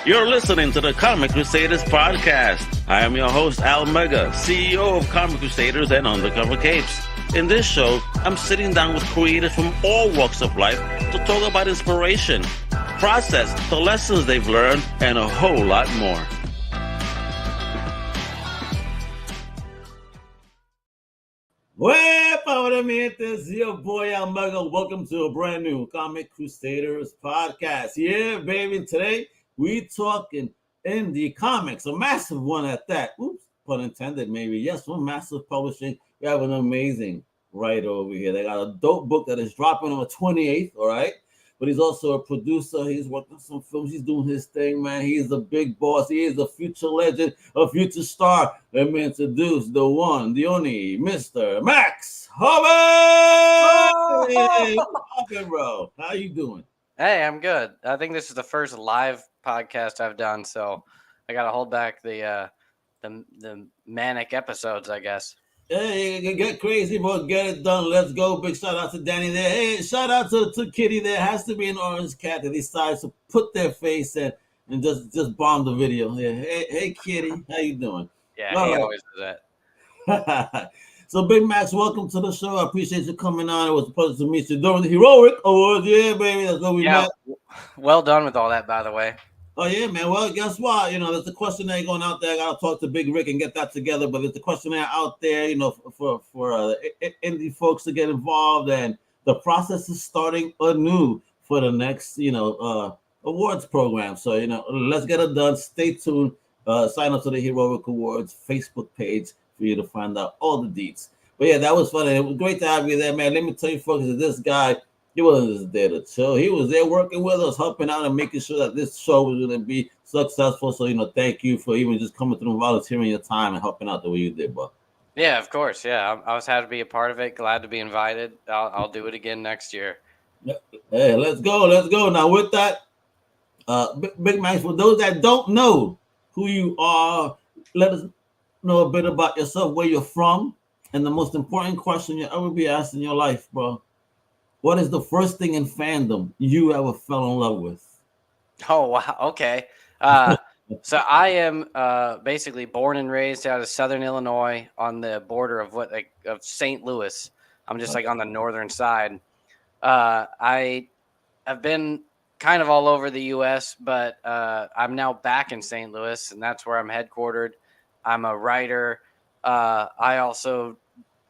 You're listening to the Comic Crusaders podcast. I am your host, Al Mega, CEO of Comic Crusaders and Undercover Capes. In this show, I'm sitting down with creators from all walks of life to talk about inspiration, process, the lessons they've learned, and a whole lot more. Well, this is your boy Al Mega. Welcome to a brand new Comic Crusaders podcast. Yeah, baby, today we talking indie comics, a massive one at that. Oops, pun intended, maybe. Yes, one massive publishing. We have an amazing writer over here. They got a dope book that is dropping on the 28th, all right? But he's also a producer. He's working on some films. He's doing his thing, man. He is a big boss. He is a future legend, a future star. Let me introduce the one, the only, Mr. Max Hoven! Hey, what's up, bro? How you doing? Hey, I'm good. I think this is the first live podcast I've done, so I got to hold back the manic episodes, I guess. Hey, get crazy, bro. Get it done. Let's go. Big shout out to Danny there. Hey, shout out to Kitty there. Has to be an orange cat that decides to put their face in and just bomb the video. Yeah. Hey, Kitty. How you doing? Yeah, he always does that. So, Big Max, welcome to the show. I appreciate you coming on. It was a pleasure to meet you during the Heroic Awards. Yeah, baby. That's what we met. Well done with all that, by the way. Oh, yeah, man. Well, guess what? You know, there's a questionnaire going out there. I got to talk to Big Rick and get that together. But there's a questionnaire out there, you know, for indie folks to get involved. And the process is starting anew for the next, awards program. So, let's get it done. Stay tuned. Sign up to the Heroic Awards Facebook page for you to find out all the deets. But, yeah, that was fun. It was great to have you there, man. Let me tell you, folks, that this guy, he wasn't just there to chill. He was there working with us, helping out and making sure that this show was going to be successful. So, thank you for even just coming through and volunteering your time and helping out the way you did, bro. Yeah, of course. Yeah, I was happy to be a part of it. Glad to be invited. I'll do it again next year. Hey, let's go. Now, with that, Big Max, for those that don't know who you are, let us know a bit about yourself, where you're from, and the most important question you'll ever be asked in your life, bro. What is the first thing in fandom you ever fell in love with? Oh, wow. Okay. So I am basically born and raised out of Southern Illinois on the border of of St. Louis. I'm just like on the northern side. I have been kind of all over the U.S., but I'm now back in St. Louis, and that's where I'm headquartered. I'm a writer. I also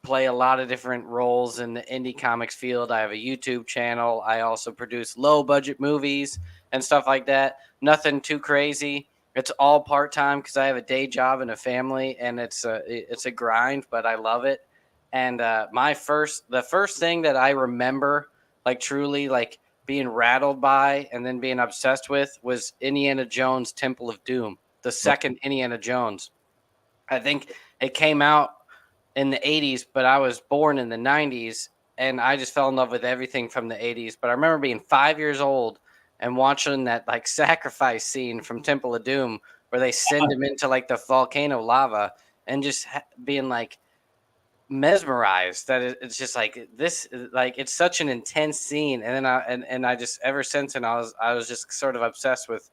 play a lot of different roles in the indie comics field. I have a YouTube channel. I also produce low budget movies and stuff like that. Nothing too crazy. It's all part-time because I have a day job and a family, and it's a grind, but I love it. And the first thing that I remember, like truly like being rattled by and then being obsessed with, was Indiana Jones Temple of Doom, the second Indiana Jones. I think it came out in the 80s, but I was born in the 90s, and I just fell in love with everything from the 80s. But I remember being 5 years old and watching that like sacrifice scene from Temple of Doom where they send him into like the volcano lava, and just being like mesmerized that it's just like this, like it's such an intense scene. And then I just ever since, and I was just sort of obsessed with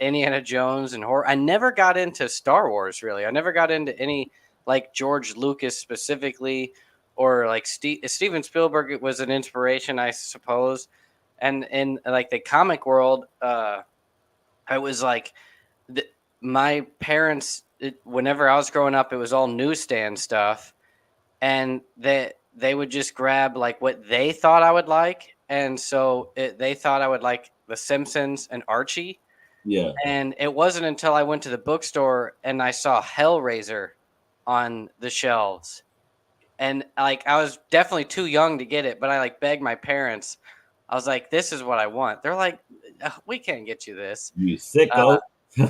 Indiana Jones and horror. I never got into Star Wars, really. I never got into any like George Lucas specifically, or like Steven Spielberg was an inspiration, I suppose. And in like the comic world, I was like, my parents, whenever I was growing up, it was all newsstand stuff, and they would just grab like what they thought I would like, and so they thought I would like The Simpsons and Archie. Yeah. And it wasn't until I went to the bookstore and I saw Hellraiser on the shelves, and like I was definitely too young to get it, but I like begged my parents. I was like, this is what I want. They're like, we can't get you this, you sicko.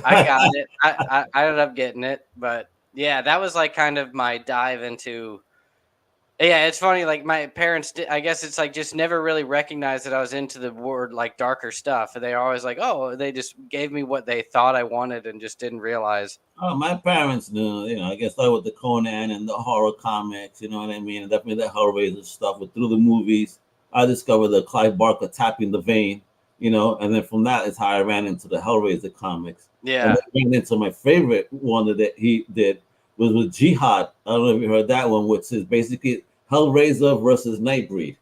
I got it. I ended up getting it. But yeah, that was like kind of my dive into. Yeah, it's funny. Like my parents, I guess it's like just never really recognized that I was into the word like darker stuff. They are always like, oh, they just gave me what they thought I wanted and just didn't realize. Oh, my parents knew, I guess started with the Conan and the horror comics, you know what I mean? And definitely the Hellraiser stuff. But through the movies, I discovered the Clive Barker Tapping the Vein, and then from that is how I ran into the Hellraiser comics. Yeah. And then ran into my favorite one that he did was with Jihad. I don't know if you heard that one, which is basically Hellraiser versus Nightbreed.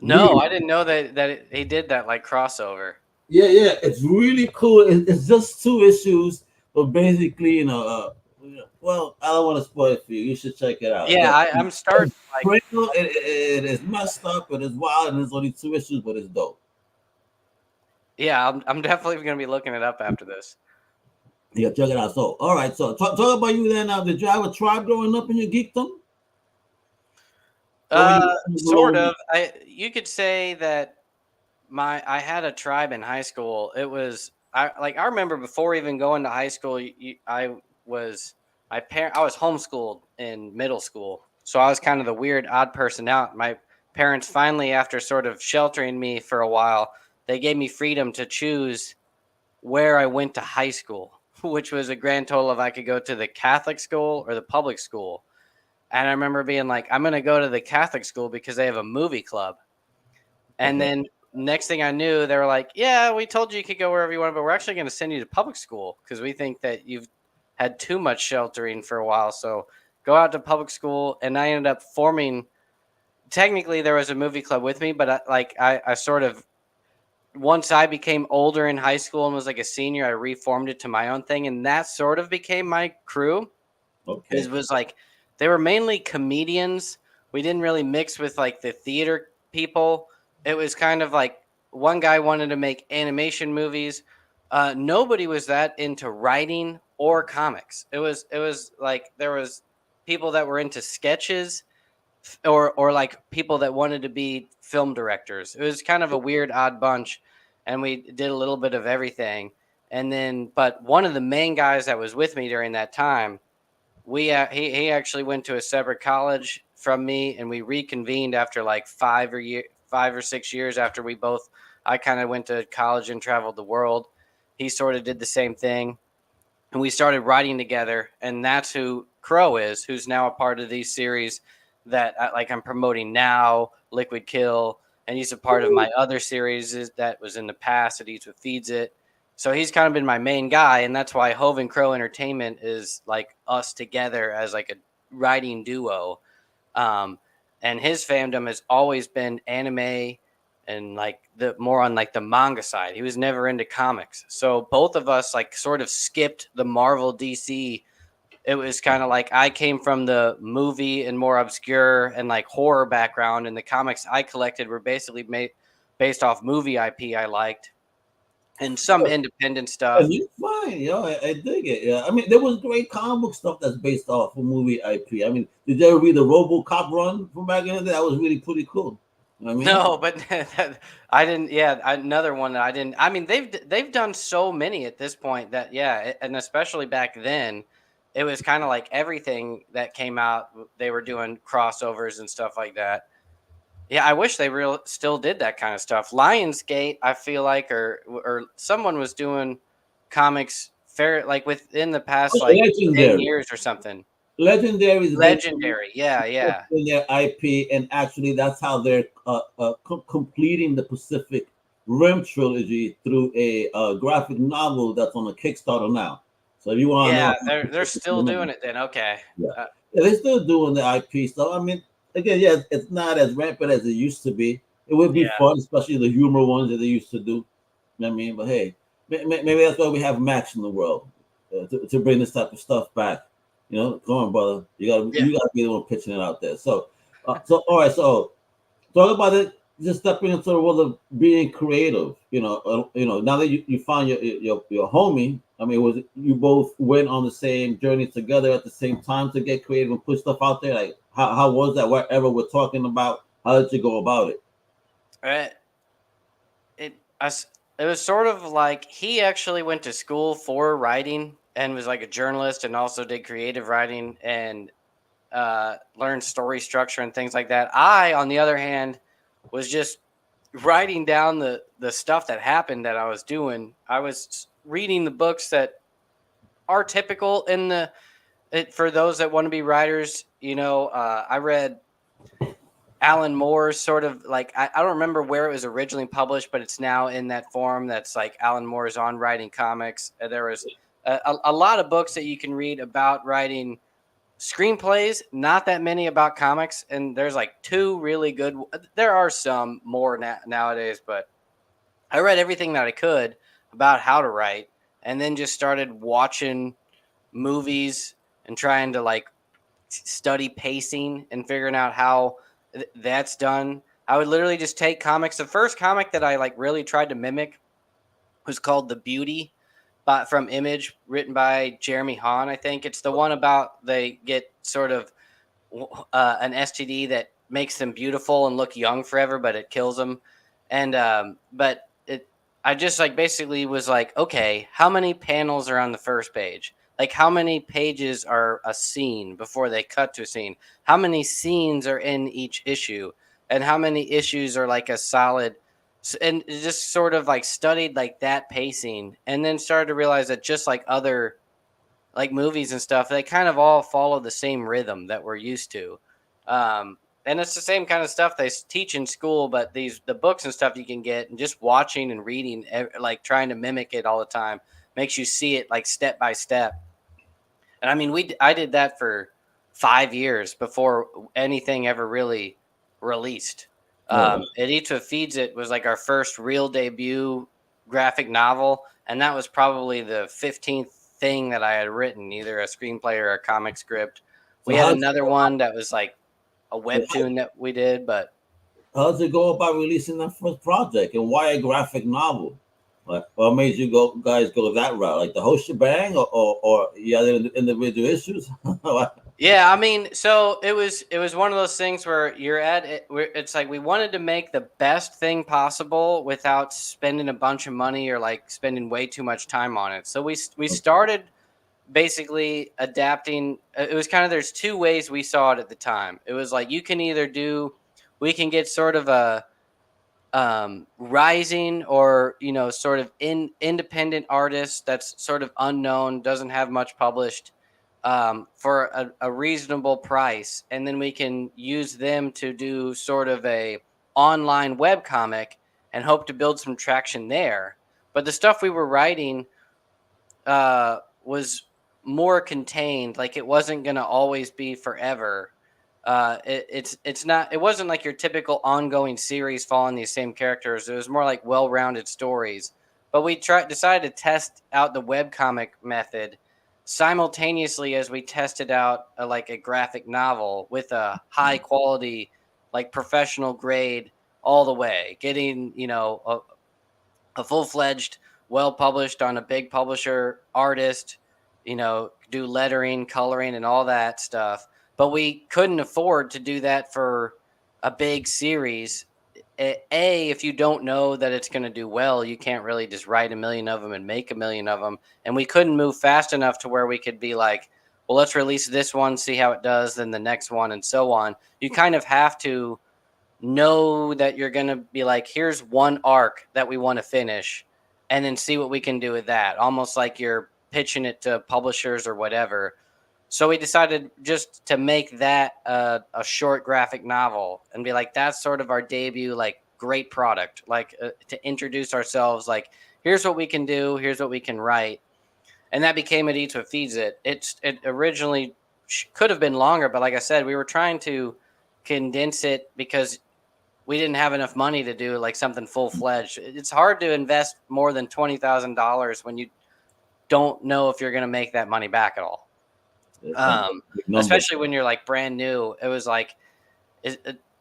No, Really? I didn't know that he did that like crossover. Yeah, it's really cool. It's just 2 issues, but basically, well, I don't want to spoil it for you. You should check it out. Yeah, I'm starting like It is messed up, it is wild, and there's only 2 issues, but it's dope. yeah, I'm definitely gonna be looking it up after this. Yeah, check it out. So, all right. So, talk about you then. Did you have a tribe growing up in your geekdom? Sort of. You could say that I had a tribe in high school. It was I remember before even going to high school, I was I was homeschooled in middle school, so I was kind of the weird odd person out. My parents finally, after sort of sheltering me for a while, they gave me freedom to choose where I went to high school, which was a grand total of I could go to the Catholic school or the public school. And I remember being like, I'm going to go to the Catholic school because they have a movie club. And Okay. then next thing I knew, they were like, yeah, we told you could go wherever you want, but we're actually going to send you to public school because we think that you've had too much sheltering for a while. So go out to public school. And I ended up forming, technically, there was a movie club with me, but I sort of, once I became older in high school and was like a senior, I reformed it to my own thing. And that sort of became my crew. Okay. It was like, they were mainly comedians. We didn't really mix with like the theater people. It was kind of like one guy wanted to make animation movies. Nobody was that into writing or comics. It was like there was people that were into sketches or like people that wanted to be film directors. It was kind of a weird odd bunch, and we did a little bit of everything. And then, but one of the main guys that was with me during that time, he actually went to a separate college from me, and we reconvened after like 5 or 6 years after we both. I kind of went to college and traveled the world. He sort of did the same thing, and we started writing together. And that's who Crow is, who's now a part of these series that I'm promoting now, Liquid Kill, and he's a part of my other series that was in the past that Eats What Feeds It. So he's kind of been my main guy, and that's why Hoven Crow Entertainment is like us together as like a writing duo. And his fandom has always been anime and like the more on like the manga side. He was never into comics. So both of us like sort of skipped the Marvel DC. It was kind of like I came from the movie and more obscure and like horror background, and the comics I collected were basically made based off movie IP I liked and some independent stuff. And you're fine, I dig it. Yeah, I mean, there was great comic book stuff that's based off of movie IP. I mean, did you ever read the RoboCop run from back in the day? That was really pretty cool. You know what I mean? No, but I didn't. Yeah, another one that I didn't. I mean, they've done so many at this point that and especially back then, it was kind of like everything that came out. They were doing crossovers and stuff like that. Yeah, I wish they still did that kind of stuff. Lionsgate, I feel like, or someone was doing comics fair like within the past like 10 Legendary. years or something. Legendary is basically Legendary, yeah. in their IP, and actually that's how they're completing the Pacific Rim trilogy through a graphic novel that's on a Kickstarter now. So if you want to Yeah, know, they're still doing it then. Okay. yeah. Yeah, they're still doing the IP stuff. I mean, again, yeah, it's not as rampant as it used to be. It would be Yeah. fun, especially the humor ones that they used to do. You know what I mean? But hey, maybe that's why we have Max in the world to bring this type of stuff back. Come on, brother. Yeah. You gotta be the one pitching it out there. So all right. So talk about it. Just stepping into the world of being creative. Now that you found your homie. I mean, was it, you both went on the same journey together at the same time to get creative and put stuff out there? Like, how was that? Whatever we're talking about, how did you go about it? It was sort of like he actually went to school for writing and was like a journalist and also did creative writing and learned story structure and things like that. I, on the other hand, was just writing down the stuff that happened that I was doing. I was reading the books that are typical for those that want to be writers. I read Alan Moore's sort of like, I don't remember where it was originally published, but it's now in that form that's like Alan Moore's On Writing Comics. There was a lot of books that you can read about writing screenplays, not that many about comics. And there's like two really good. There are some more nowadays, but I read everything that I could about how to write and then just started watching movies and trying to like study pacing and figuring out how that's done. I would literally just take comics. The first comic that I like really tried to mimic was called The Beauty, but from Image, written by Jeremy Hahn. I think it's the one about they get sort of an STD that makes them beautiful and look young forever, but it kills them. And but it, I just like basically was like, okay, how many panels are on the first page? Like how many pages are a scene before they cut to a scene? How many scenes are in each issue? And how many issues are like a solid? And just sort of like studied like that pacing, and then started to realize that just like other like movies and stuff, they kind of all follow the same rhythm that we're used to. Um, and it's the same kind of stuff they teach in school, but the books and stuff you can get and just watching and reading, like trying to mimic it all the time, makes you see it like step by step. And I mean, I did that for 5 years before anything ever really released. Oh, It Eats What Feeds It was like our first real debut graphic novel, and that was probably the 15th thing that I had written, either a screenplay or a comic script. We so had another one that was like a how webtoon that we did, but how'd you go about releasing that first project, and why a graphic novel? Like, what made you guys go that route? Like the whole shebang, or you had individual issues? yeah, I mean, so it was one of those things where you're at it. It's like we wanted to make the best thing possible without spending a bunch of money or like spending way too much time on it. So we started basically adapting. It was kind of there's two ways we saw it at the time. It was like you can either do, we can get sort of a rising or sort of independent artist that's sort of unknown, doesn't have much published, for a reasonable price, and then we can use them to do sort of a online web comic and hope to build some traction there. But the stuff we were writing was more contained, like it wasn't going to always be forever. It's not, it wasn't like your typical ongoing series following these same characters. It was more like well-rounded stories. But we decided to test out the webcomic method simultaneously as we tested out like a graphic novel with a high quality, like professional grade all the way, getting a full-fledged, well published on a big publisher artist, do lettering, coloring, and all that stuff. But we couldn't afford to do that for a big series. If you don't know that it's going to do well, you can't really just write a million of them and make a million of them. And we couldn't move fast enough to where we could be like, well, let's release this one, see how it does, then the next one, and so on. You kind of have to know that you're going to be like, here's one arc that we want to finish, and then see what we can do with that, almost like you're pitching it to publishers or whatever. So we decided just to make that a short graphic novel and be like, that's sort of our debut, like great product, like to introduce ourselves, like here's what we can do, here's what we can write. And that became It Eats What Feeds It. It originally could have been longer, but like I said, we were trying to condense it because we didn't have enough money to do like something full fledged. It's hard to invest more than $20,000 when you don't know if you're going to make that money back at all. Big number. Especially when you're like brand new. It was like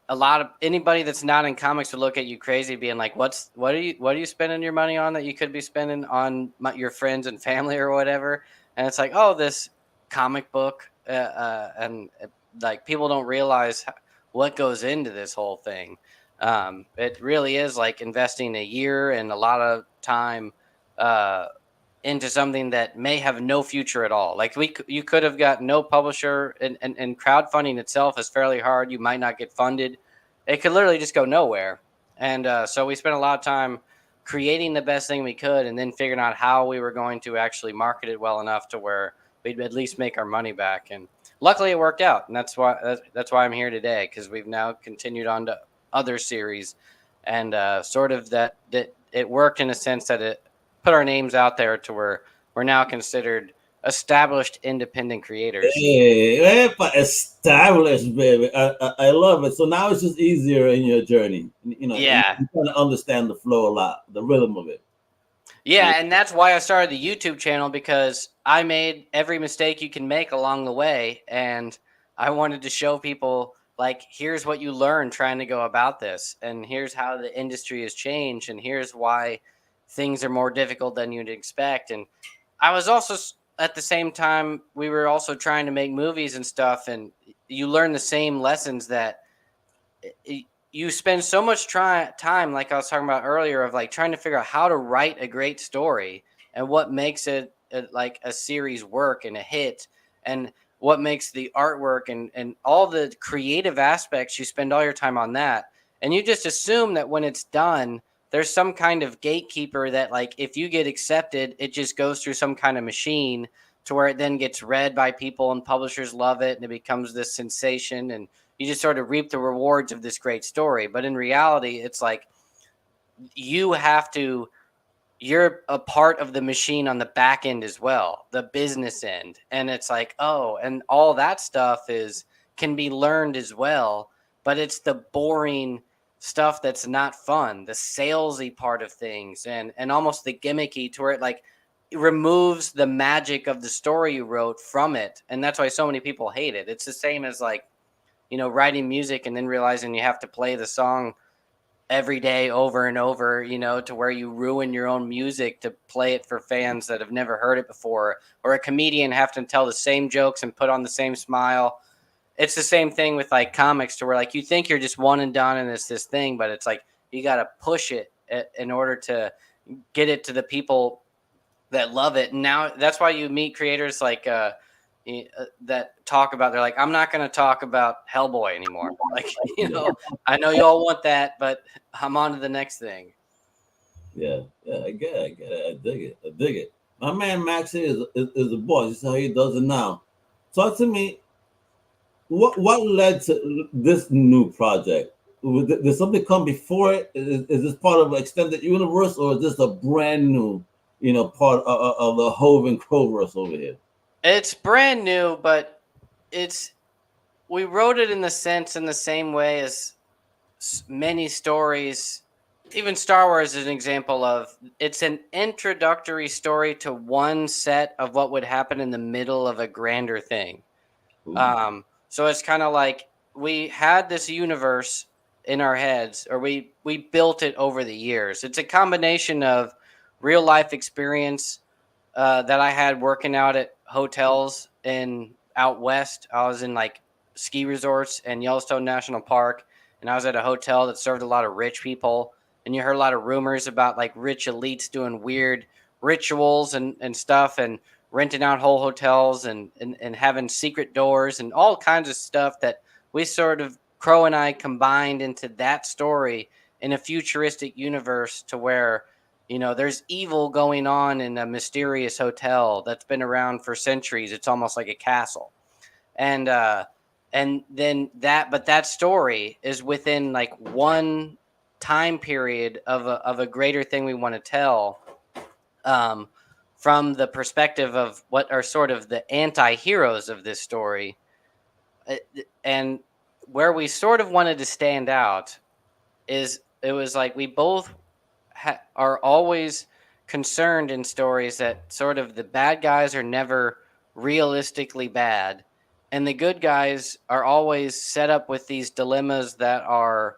a lot of anybody that's not in comics would look at you crazy, being like, what are you spending your money on that you could be spending on your friends and family or whatever? And it's like, oh, this comic book, and like people don't realize what goes into this whole thing. It really is like investing a year and a lot of time into something that may have no future at all. Like you could have got no publisher, and crowdfunding itself is fairly hard. You might not get funded. It could literally just go nowhere. And so we spent a lot of time creating the best thing we could, and then figuring out how we were going to actually market it well enough to where we'd at least make our money back. And luckily it worked out, and that's why I'm here today, because we've now continued on to other series, and sort of that it worked in a sense that it put our names out there to where we're now considered established independent creators. Hey, established, baby. I love it. So now it's just easier in your journey. You Yeah. kind of understand the flow a lot, the rhythm of it. Yeah, and that's why I started the YouTube channel, because I made every mistake you can make along the way, and I wanted to show people, like, here's what you learn trying to go about this, and here's how the industry has changed, and here's why things are more difficult than you'd expect. And I was also at the same time, we were also trying to make movies and stuff, and you learn the same lessons that you spend so much time, like I was talking about earlier, of like trying to figure out how to write a great story and what makes it like a series work and a hit, and what makes the artwork and all the creative aspects. You spend all your time on that, and you just assume that when it's done, there's some kind of gatekeeper that, like, if you get accepted, it just goes through some kind of machine to where it then gets read by people and publishers love it and it becomes this sensation, and you just sort of reap the rewards of this great story. But in reality, it's like you have to, you're a part of the machine on the back end as well, the business end. And it's like, oh, and all that stuff can be learned as well, but it's the boring stuff that's not fun, the salesy part of things, and almost the gimmicky, to where it like it removes the magic of the story you wrote from it. And that's why so many people hate it. It's the same as like, writing music and then realizing you have to play the song every day over and over, to where you ruin your own music to play it for fans that have never heard it before, or a comedian have to tell the same jokes and put on the same smile. It's the same thing with like comics, to where like you think you're just one and done and it's this thing, but it's like you got to push it in order to get it to the people that love it. And now that's why you meet creators like that talk about, they're like, I'm not going to talk about Hellboy anymore. Like, I know y'all want that, but I'm on to the next thing. Yeah, I get it. I dig it. My man Max here is a boss. This is how he does it now. Talk to me. What led to this new project? Did something come before it? Is this part of an extended universe, or is this a brand new, part of the Hoven Crowverse over here? It's brand new, but we wrote it in the same way as many stories. Even Star Wars is an example of, it's an introductory story to one set of what would happen in the middle of a grander thing. So it's kind of like we had this universe in our heads, or we built it over the years. It's a combination of real life experience that I had working out at hotels out west. I was in like ski resorts and Yellowstone National Park, and I was at a hotel that served a lot of rich people. And you heard a lot of rumors about like rich elites doing weird rituals and stuff, and renting out whole hotels and having secret doors and all kinds of stuff that we sort of, Crow and I, combined into that story in a futuristic universe, to where there's evil going on in a mysterious hotel that's been around for centuries. It's almost like a castle. And then that story is within like one time period of a greater thing we want to tell, from the perspective of what are sort of the anti-heroes of this story. And where we sort of wanted to stand out is, it was like we both are always concerned in stories that sort of the bad guys are never realistically bad, and the good guys are always set up with these dilemmas that are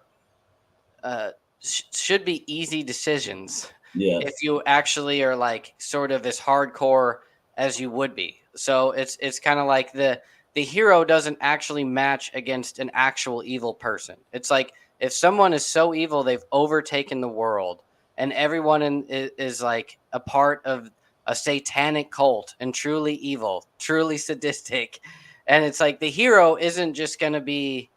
should be easy decisions. Yeah. If you actually are like sort of as hardcore as you would be. So it's kind of like the hero doesn't actually match against an actual evil person. It's like if someone is so evil they've overtaken the world, and everyone is like a part of a satanic cult and truly evil, truly sadistic. And it's like the hero isn't just going to be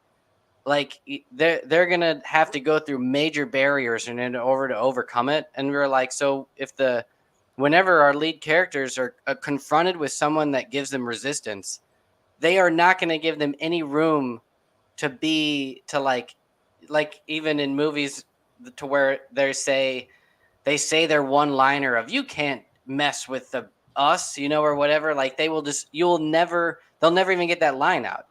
like, they're going to have to go through major barriers in order to overcome it. And we're like, so whenever our lead characters are confronted with someone that gives them resistance, they are not going to give them any room to like even in movies to where they say their one liner of you can't mess with us, or whatever. Like they'll never even get that line out.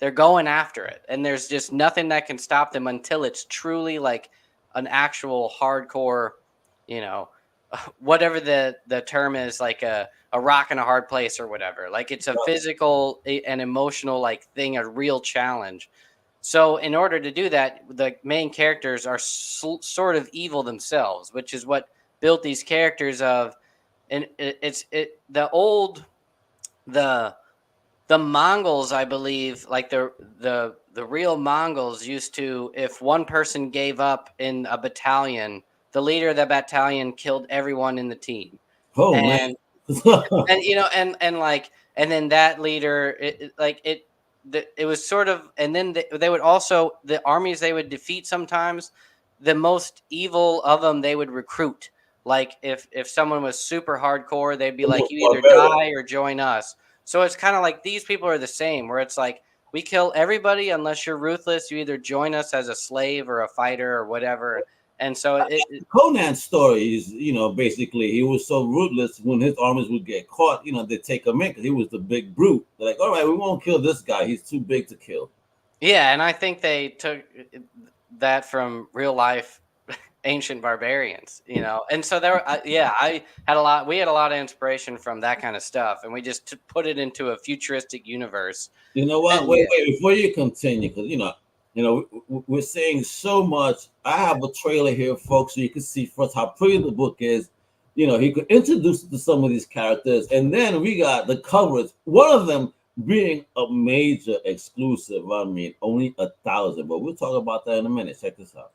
They're going after it, and there's just nothing that can stop them until it's truly like an actual hardcore, whatever the term is, like a rock in a hard place or whatever. Like it's a physical and emotional like thing, a real challenge. So in order to do that, the main characters are sort of evil themselves, which is what built these characters of, and the Mongols, I believe, like the real Mongols used to, if one person gave up in a battalion, the leader of that battalion killed everyone in the team. Oh and, man. and then that leader, it was sort of, and then they would also, the armies they would defeat sometimes, the most evil of them they would recruit. Like if someone was super hardcore, they'd be like, you either die or join us. So it's kind of like these people are the same, where it's like, we kill everybody unless you're ruthless. You either join us as a slave or a fighter or whatever. And so Conan's story is, basically he was so ruthless when his armies would get caught, they take him in because he was the big brute. They're like, all right, we won't kill this guy. He's too big to kill. Yeah, and I think they took that from real life ancient barbarians, and so we had a lot of inspiration from that kind of stuff, and we just put it into a futuristic universe. You know what? Wait, before you continue, because we're saying so much. I have a trailer here, folks, so you can see first how pretty the book is. He could introduce us to some of these characters, and then we got the covers. One of them being a major exclusive. I mean, only 1,000, but we'll talk about that in a minute. Check this out.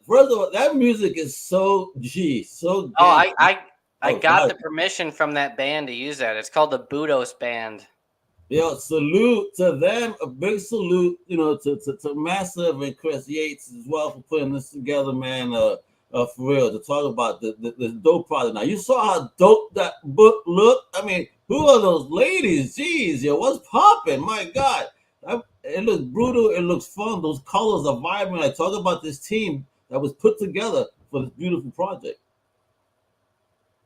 First of all, that music is so so. I got the permission from that band to use that. It's called the Budos Band. Salute to them. A big salute, to Massive and Chris Yates as well for putting this together, man. For real, to talk about this dope product. Now, you saw how dope that book looked. I mean, who are those ladies? Jeez, what's popping? My God. It looks brutal. It looks fun. Those colors are vibrant. I talk about this team that was put together for this beautiful project.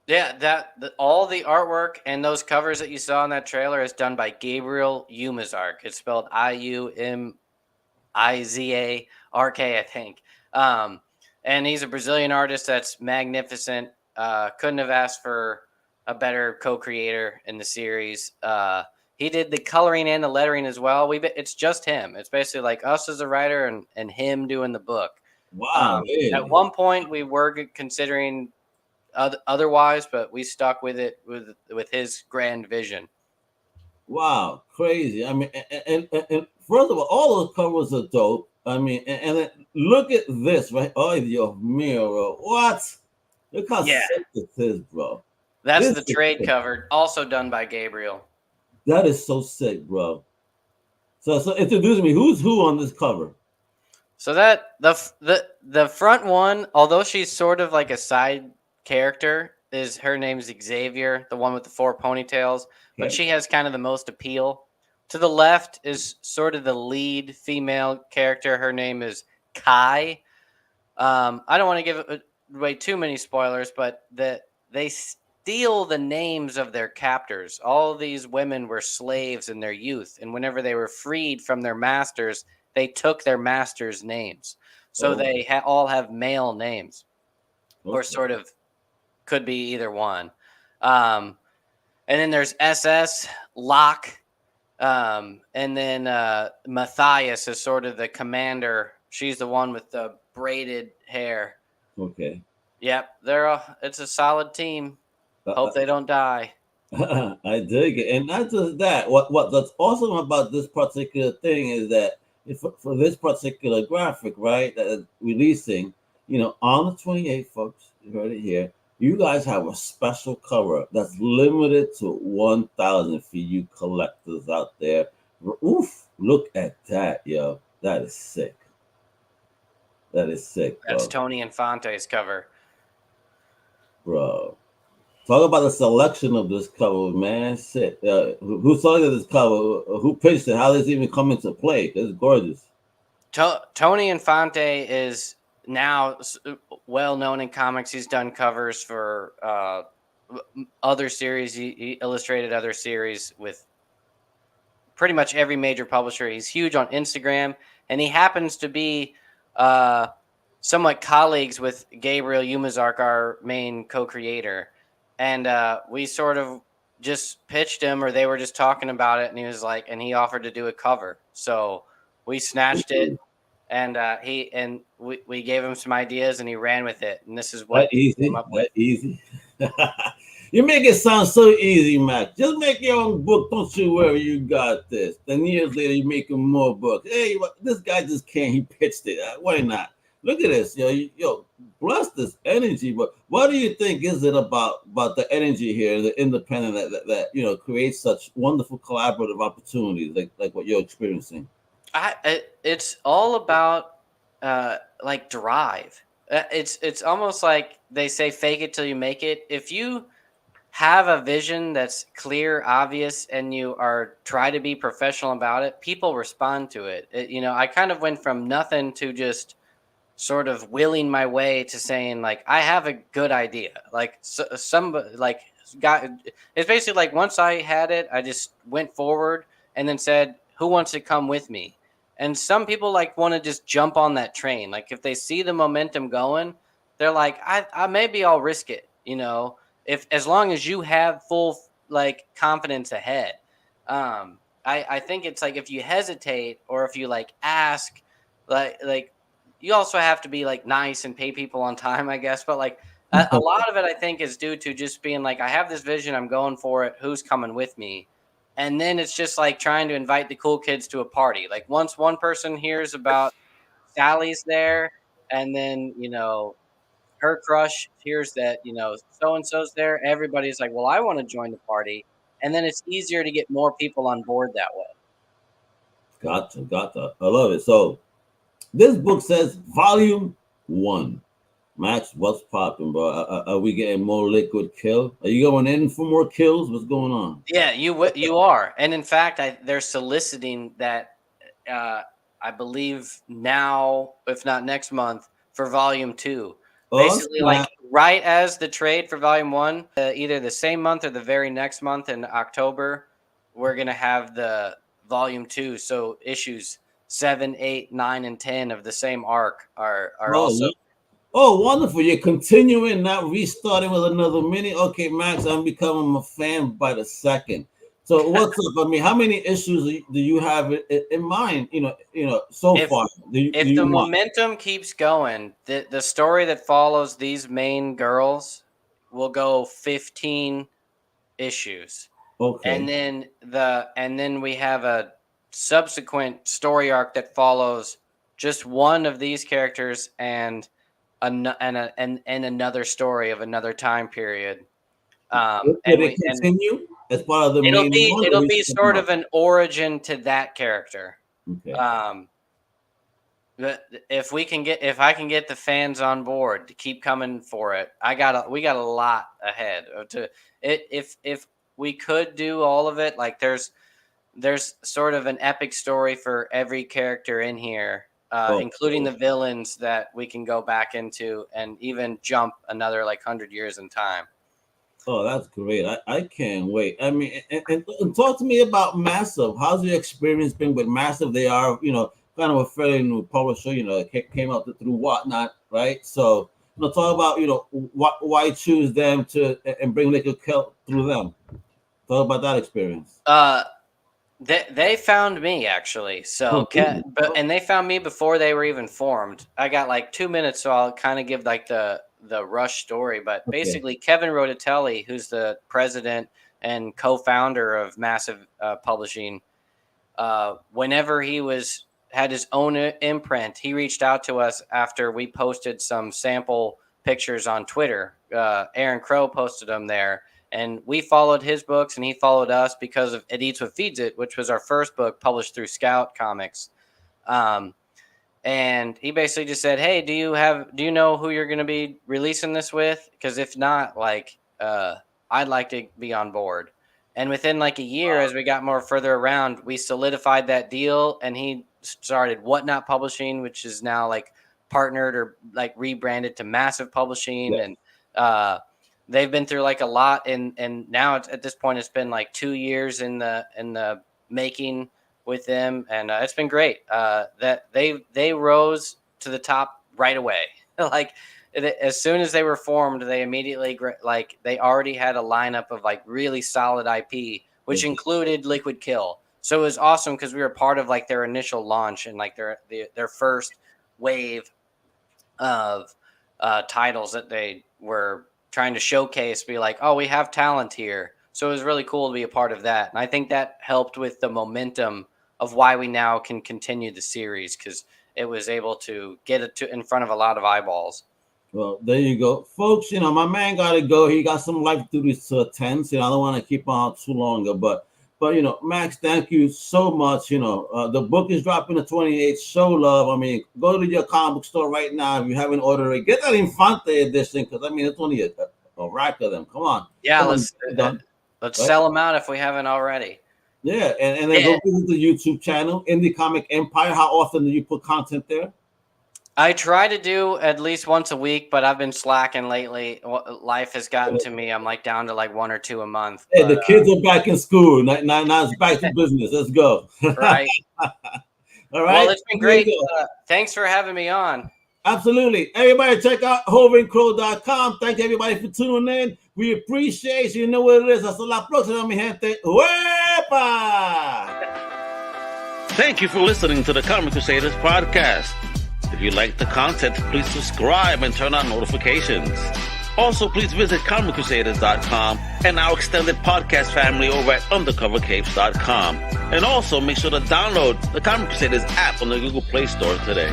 Yeah, all the artwork and those covers that you saw in that trailer is done by Gabriel Umizark. It's spelled Iumizark, I think. And he's a Brazilian artist that's magnificent. Couldn't have asked for a better co-creator in the series. He did the coloring and the lettering as well. It's just him. It's basically like us as a writer and him doing the book. Wow. At one point, we were considering otherwise, but we stuck with it with his grand vision. Wow, crazy. I mean, and first of all those covers are dope. I mean, and then look at this, right? Oh, Dios mío, what? Look how sick this is, bro. That's the trade cover, also done by Gabriel. That is so sick, bro. So introduce me. Who's who on this cover? So that the front one, although she's sort of like a side character, her name's Xavier, the one with the 4 ponytails, but she has kind of the most appeal. To the left is sort of the lead female character. Her name is Kai. I don't want to give away too many spoilers, but they steal the names of their captors. All these women were slaves in their youth, and whenever they were freed from their masters, they took their masters' names. So Oh, they all have male names, or okay. sort of could be either one. Um, and then there's SS Locke, and then Matthias is sort of the commander. She's the one with the braided hair. Okay. Yep, it's a solid team. Uh, Hope they don't die. I dig it, and not just that. What that's awesome about this particular thing is that if, for this particular graphic, right, that is releasing, on the 28th, folks, you heard it here. You guys have a special cover that's limited to 1,000 for you collectors out there. Oof! Look at that, yo. That is sick. That is sick, That's bro. Tony Infante's cover. Bro. Talk about the selection of this cover, man. Shit. Who selected this cover? Who pitched it? How does it even come into play? It's gorgeous. Tony Infante is now well known in comics. He's done covers for other series. He illustrated other series with pretty much every major publisher. He's huge on Instagram, and he happens to be somewhat colleagues with Gabriel Umazark, our main co-creator. And we sort of just pitched him, or they were just talking about it, and he was like, and he offered to do a cover. So we snatched it, and we gave him some ideas, and he ran with it. And this is what That he came easy. up with. That easy. You make it sound so easy, Mac. Just make your own book. Don't you worry. You got this. Then years later, you're making more books. Hey, this guy just can't. He pitched it. Why not? Look at this. Yo, bless this energy. But what do you think is it about the energy here, the independent that creates such wonderful collaborative opportunities like what you're experiencing? It's all about like drive. It's almost like they say, fake it till you make it. If you have a vision that's clear, obvious, and you are try to be professional about it, people respond to it. I kind of went from nothing to just sort of willing my way to saying like, I have a good idea. Like got it's basically like once I had it, I just went forward and then said, who wants to come with me? And some people like want to just jump on that train. Like if they see the momentum going, they're like, I maybe I'll risk it, if as long as you have full like confidence ahead. I think it's like if you hesitate or if you like ask, like you also have to be like nice and pay people on time, I guess. But like a lot of it, I think, is due to just being like, I have this vision, I'm going for it. Who's coming with me? And then it's just like trying to invite the cool kids to a party. Like once one person hears about Sally's there, and then her crush hears that so and so's there, everybody's like, well, I want to join the party, and then it's easier to get more people on board that way. Gotcha. I love it. So this book says Volume 1. Max, what's popping, bro? Are we getting more Liquid Kill? Are you going in for more kills? What's going on? Yeah, you are, and in fact, they're soliciting that. I believe now, if not next month, for Volume 2. Basically, like right as the trade for Volume 1, either the same month or the very next month in October, we're gonna have the Volume 2. So issues 7, 8, 9, and 10 of the same arc are also. Oh, wonderful. You're continuing, not restarting with another mini. Okay, Max, I'm becoming a fan by the second. So what's up? I mean, how many issues do you have in mind? So far. If the momentum keeps going, the story that follows these main girls will go 15 issues. Okay. And then we have a subsequent story arc that follows just one of these characters and another story of another time period. Will it continue as part of the main one? It'll be sort of an origin to that character. Okay. If I can get the fans on board to keep coming for it, we got a lot ahead if we could do all of it. Like there's there's sort of an epic story for every character in here, including the villains that we can go back into and even jump another like 100 years in time. Oh, that's great. I can't wait. I mean, and talk to me about Massive. How's your experience been with Massive? They are, kind of a fairly new publisher, it came out through Whatnot, right? So, talk about, why choose them and bring Liuid Kill through them. Talk about that experience. They found me actually. So, and they found me before they were even formed. I got like 2 minutes, so I'll kind of give like the rush story. But basically, Kevin Rodatelli, who's the president and co-founder of Massive Publishing, whenever he had his own imprint, he reached out to us after we posted some sample pictures on Twitter. Aaron Crow posted them there. And we followed his books and he followed us because of It Eats What Feeds It, which was our first book published through Scout Comics. And he basically just said, hey, do you know who you're going to be releasing this with? Because if not, I'd like to be on board. And within like a year, as we got more further around, we solidified that deal and he started Whatnot Publishing, which is now like partnered or like rebranded to Massive Publishing. Yes. And, they've been through like a lot, and now at this point it's been like 2 years in the making with them, and it's been great. That they rose to the top right away. Like as soon as they were formed, they immediately they already had a lineup of like really solid IP, which included Liuid Kill. So it was awesome because we were part of like their initial launch and like their first wave of titles that they were trying to showcase, be like, oh, we have talent here. So it was really cool to be a part of that. And I think that helped with the momentum of why we now can continue the series, because it was able to get it in front of a lot of eyeballs. Well, there you go. Folks, my man got to go. He got some life duties to attend, so I don't want to keep on too longer. But Max, thank you so much. The book is dropping the 28th. Show love. I mean, go to your comic book store right now if you haven't ordered it. Get that Infante edition, because I mean it's only a rack of them. Come on. Yeah, let's sell them out if we haven't already. Yeah, and then go visit the YouTube channel, Indie Comic Empire. How often do you put content there? I try to do at least once a week, but I've been slacking lately. Life has gotten to me. I'm like down to like 1 or 2 a month. Hey, the kids are back in school. Now it's back to business. Let's go. Right. All right. Well, it's been great. Thanks for having me on. Absolutely. Everybody check out hovencrow.com. Thank everybody for tuning in. We appreciate you. You know what it is. Hasta la próxima, mi gente. Huepa! Thank you for listening to the Comic Crusaders podcast. If you like the content, please subscribe and turn on notifications. Also, please visit comiccrusaders.shop and our extended podcast family over at undercovercapes.com. And also, make sure to download the Comic Crusaders app on the Google Play Store today.